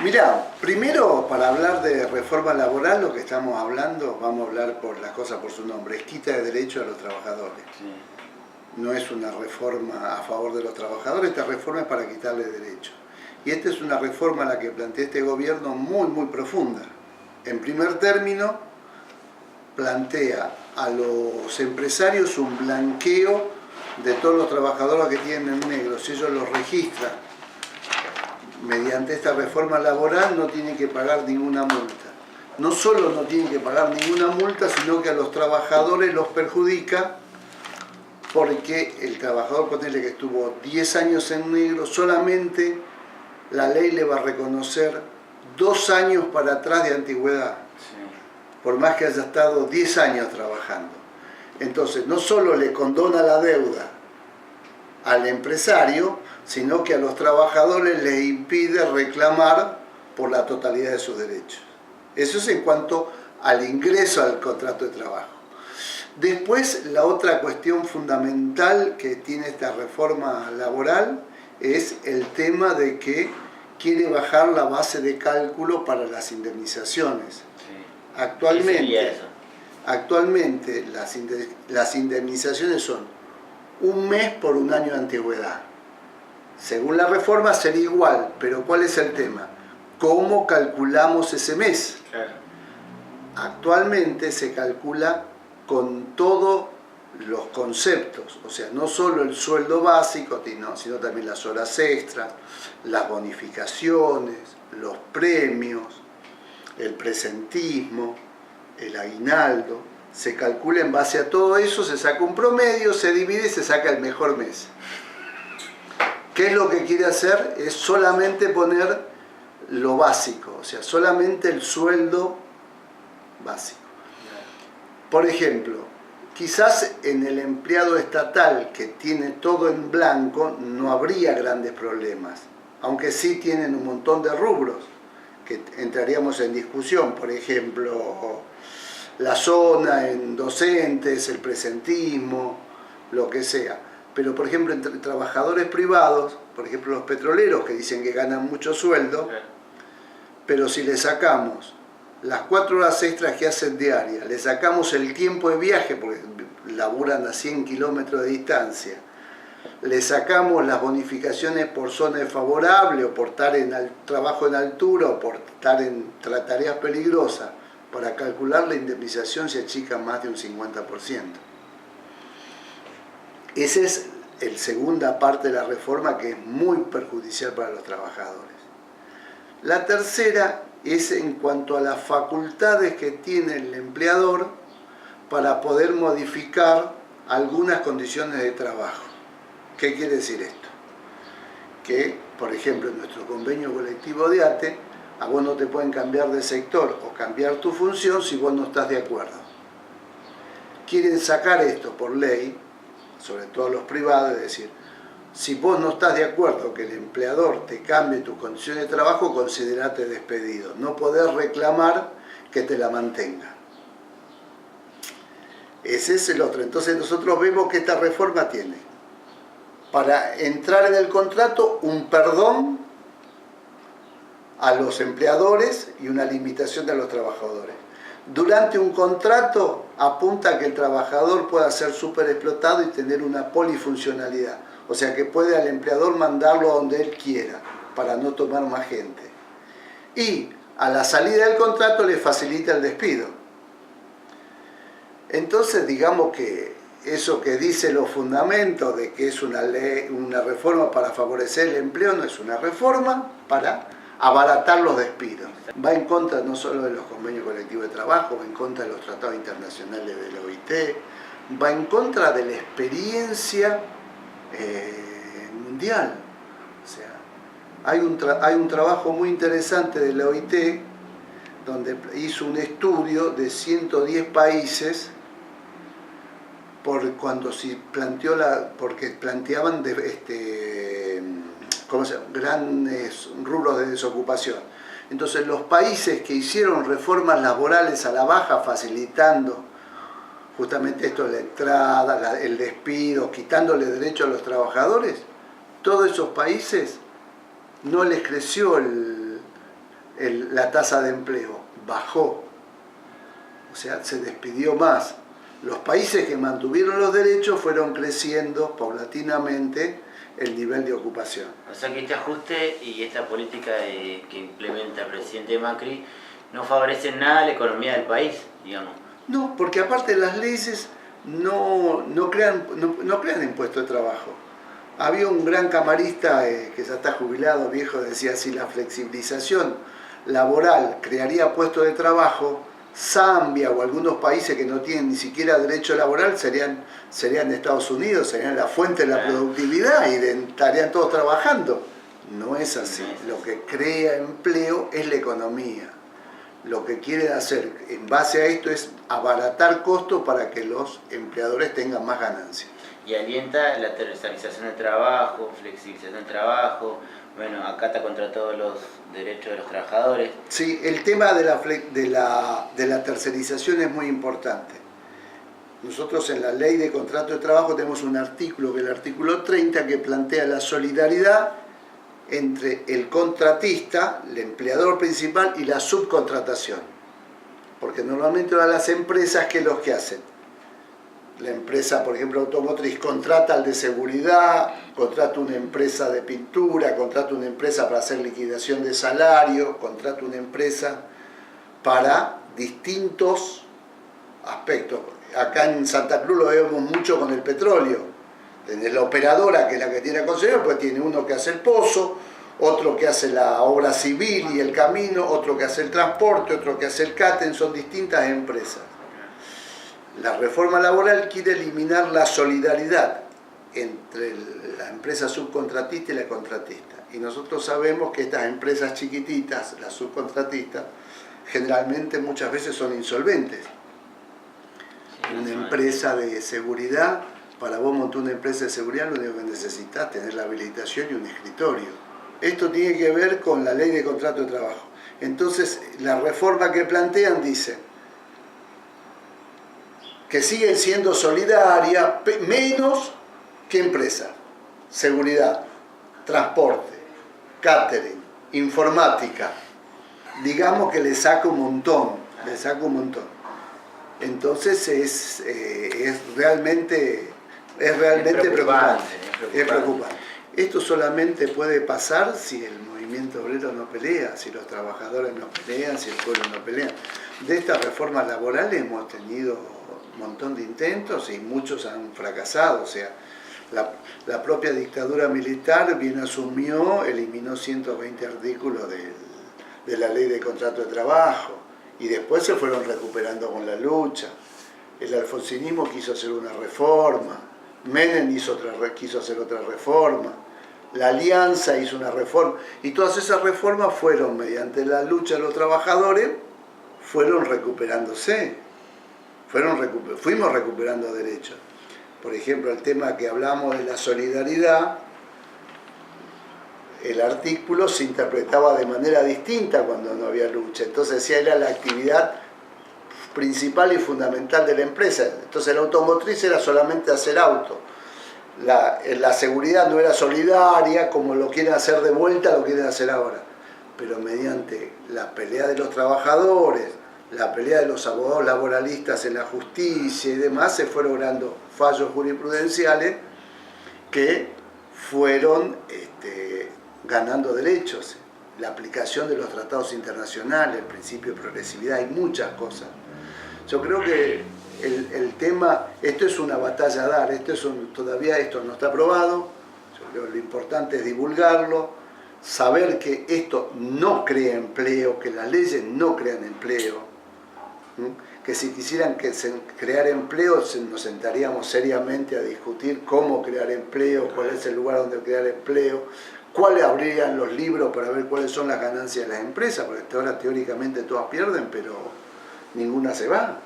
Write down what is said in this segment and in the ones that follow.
Mirá, primero para hablar de reforma laboral lo que estamos hablando, vamos a hablar por las cosas por su nombre, es quita de derechos a los trabajadores. Sí. No es una reforma a favor de los trabajadores, esta reforma es para quitarle derechos. Y esta es una reforma la que plantea este gobierno muy profunda. En primer término, plantea a los empresarios un blanqueo de todos los trabajadores que tienen en negro. Si ellos los registran mediante esta reforma laboral, no tienen que pagar ninguna multa. No solo no tienen que pagar ninguna multa, sino que a los trabajadores los perjudica, porque el trabajador, ponele que estuvo 10 años en negro, solamente la ley le va a reconocer 2 años para atrás de antigüedad, por más que haya estado 10 años trabajando. Entonces, no solo le condona la deuda al empresario, sino que a los trabajadores les impide reclamar por la totalidad de sus derechos. Eso es en cuanto al ingreso al contrato de trabajo. Después, la otra cuestión fundamental que tiene esta reforma laboral es el tema de que quiere bajar la base de cálculo para las indemnizaciones. Sí. Actualmente las indemnizaciones son un mes por un año de antigüedad. Según la reforma sería igual, pero ¿cuál es el tema? ¿Cómo calculamos ese mes? Claro. Actualmente se calcula con todos los conceptos, o sea, no solo el sueldo básico, sino también las horas extras, las bonificaciones, los premios, el presentismo, el aguinaldo. Se calcula en base a todo eso, se saca un promedio, se divide y se saca el mejor mes. ¿Qué es lo que quiere hacer? Es solamente poner lo básico, o sea, solamente el sueldo básico. Por ejemplo, quizás en el empleado estatal que tiene todo en blanco no habría grandes problemas, aunque sí tienen un montón de rubros que entraríamos en discusión, por ejemplo, la zona en docentes, el presentismo, lo que sea. Pero, por ejemplo, entre trabajadores privados, por ejemplo, los petroleros que dicen que ganan mucho sueldo, pero si le sacamos las 4 horas extras que hacen diarias, le sacamos el tiempo de viaje, porque laburan a 100 kilómetros de distancia, le sacamos las bonificaciones por zona desfavorable, o por estar en trabajo en altura, o por estar en tareas peligrosas, para calcular la indemnización se achica más de un 50%. Esa es la segunda parte de la reforma que es muy perjudicial para los trabajadores. La tercera es en cuanto a las facultades que tiene el empleador para poder modificar algunas condiciones de trabajo. ¿Qué quiere decir esto? Que, por ejemplo, en nuestro convenio colectivo de ATE, a vos no te pueden cambiar de sector o cambiar tu función si vos no estás de acuerdo. Quieren sacar esto por ley, sobre todo los privados, es decir, si vos no estás de acuerdo que el empleador te cambie tus condiciones de trabajo, considerate despedido. No podés reclamar que te la mantenga. Ese es el otro. Entonces nosotros vemos que esta reforma tiene, para entrar en el contrato, un perdón a los empleadores y una limitación a los trabajadores. Durante un contrato apunta a que el trabajador pueda ser súper explotado y tener una polifuncionalidad. O sea, que puede al empleador mandarlo a donde él quiera para no tomar más gente. Y a la salida del contrato le facilita el despido. Entonces, digamos que eso que dice los fundamentos de que es una ley, una reforma para favorecer el empleo, no es una reforma para abaratar los despidos. Va en contra no solo de los convenios colectivos de trabajo, va en contra de los tratados internacionales de la OIT, va en contra de la experiencia mundial. O sea, hay un trabajo muy interesante de la OIT donde hizo un estudio de 110 países porque planteaban grandes rubros de desocupación. Entonces los países que hicieron reformas laborales a la baja, facilitando justamente esto, la entrada, el despido, quitándole derecho a los trabajadores, todos esos países no les creció la tasa de empleo, bajó, o sea, se despidió más. Los países que mantuvieron los derechos fueron creciendo paulatinamente el nivel de ocupación. O sea que este ajuste y esta política que implementa el presidente Macri no favorecen nada a la economía del país, digamos. No, porque aparte las leyes no crean impuestos de trabajo. Había un gran camarista que ya está jubilado, viejo, decía, si la flexibilización laboral crearía puestos de trabajo, Zambia o algunos países que no tienen ni siquiera derecho laboral serían Estados Unidos, serían la fuente de la productividad y estarían todos trabajando. No es así. Lo que crea empleo es la economía. Lo que quieren hacer en base a esto es abaratar costos para que los empleadores tengan más ganancias. Y alienta la tercerización del trabajo, flexibilización del trabajo, bueno, acata contra todos los derechos de los trabajadores. Sí, el tema de la tercerización es muy importante. Nosotros en la ley de contrato de trabajo tenemos un artículo, que es el artículo 30, que plantea la solidaridad entre el contratista, el empleador principal, y la subcontratación. Porque normalmente ahora las empresas, ¿qué es lo que hacen? La empresa, por ejemplo, automotriz, contrata al de seguridad, contrata una empresa de pintura, contrata una empresa para hacer liquidación de salario, contrata una empresa para distintos aspectos. Acá en Santa Cruz lo vemos mucho con el petróleo. Tenés la operadora, que es la que tiene concesión, pues tiene uno que hace el pozo, otro que hace la obra civil y el camino, otro que hace el transporte, otro que hace el cáten, son distintas empresas. La reforma laboral quiere eliminar la solidaridad entre la empresa subcontratista y la contratista. Y nosotros sabemos que estas empresas chiquititas, las subcontratistas, generalmente muchas veces son insolventes. Una empresa de seguridad, para vos montar una empresa de seguridad, lo único que necesitas es tener la habilitación y un escritorio. Esto tiene que ver con la ley de contrato de trabajo. Entonces, la reforma que plantean dice que siguen siendo solidarias, menos que empresas. Seguridad, transporte, catering, informática. Digamos que le saca un montón, Entonces es realmente preocupante. Es preocupante. Esto solamente puede pasar si el movimiento obrero no pelea, si los trabajadores no pelean, si el pueblo no pelea. De estas reformas laborales hemos tenido un montón de intentos y muchos han fracasado. O sea, la propia dictadura militar bien asumió, eliminó 120 artículos de la ley de contrato de trabajo y después se fueron recuperando con la lucha. El alfonsinismo quiso hacer una reforma, Menem quiso hacer otra reforma, la Alianza hizo una reforma, y todas esas reformas fueron, mediante la lucha de los trabajadores, fueron recuperándose, fuimos recuperando derechos. Por ejemplo, el tema que hablamos de la solidaridad, el artículo se interpretaba de manera distinta cuando no había lucha, entonces decía era la actividad principal y fundamental de la empresa. Entonces la automotriz era solamente hacer auto. La seguridad no era solidaria, como lo quieren hacer de vuelta, lo quieren hacer ahora. Pero mediante la pelea de los trabajadores, la pelea de los abogados laboralistas en la justicia y demás, se fueron logrando fallos jurisprudenciales que fueron ganando derechos. La aplicación de los tratados internacionales, el principio de progresividad, hay muchas cosas. Yo creo que el tema, esto es una batalla a dar, todavía esto no está aprobado, yo creo que lo importante es divulgarlo, saber que esto no crea empleo, que las leyes no crean empleo, que si quisieran crear empleo nos sentaríamos seriamente a discutir cómo crear empleo, cuál es el lugar donde crear empleo, cuáles abrirían los libros para ver cuáles son las ganancias de las empresas, porque hasta ahora teóricamente todas pierden, pero ninguna se va.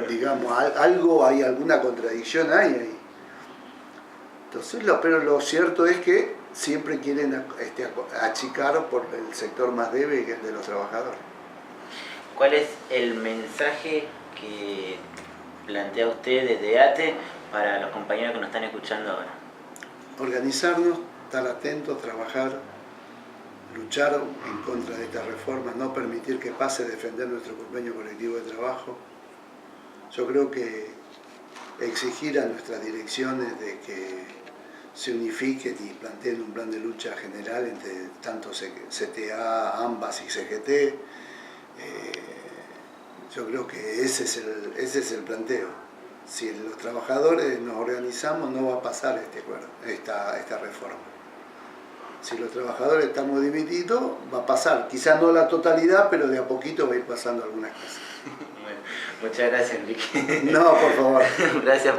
Digamos, hay alguna contradicción ahí. Entonces, pero lo cierto es que siempre quieren achicar por el sector más débil, que es el de los trabajadores. ¿Cuál es el mensaje que plantea usted desde ATE para los compañeros que nos están escuchando ahora? Organizarnos, estar atentos, trabajar luchar en contra de esta reforma, no permitir que pase, defender nuestro convenio colectivo de trabajo. Yo creo que exigir a nuestras direcciones de que se unifiquen y planteen un plan de lucha general entre tanto CTA, AMBAS y CGT, yo creo que ese es el planteo. Si los trabajadores nos organizamos, no va a pasar esta reforma. Si los trabajadores estamos divididos, va a pasar. Quizás no la totalidad, pero de a poquito va a ir pasando algunas cosas. Bueno, muchas gracias, Enrique. No, por favor. Gracias.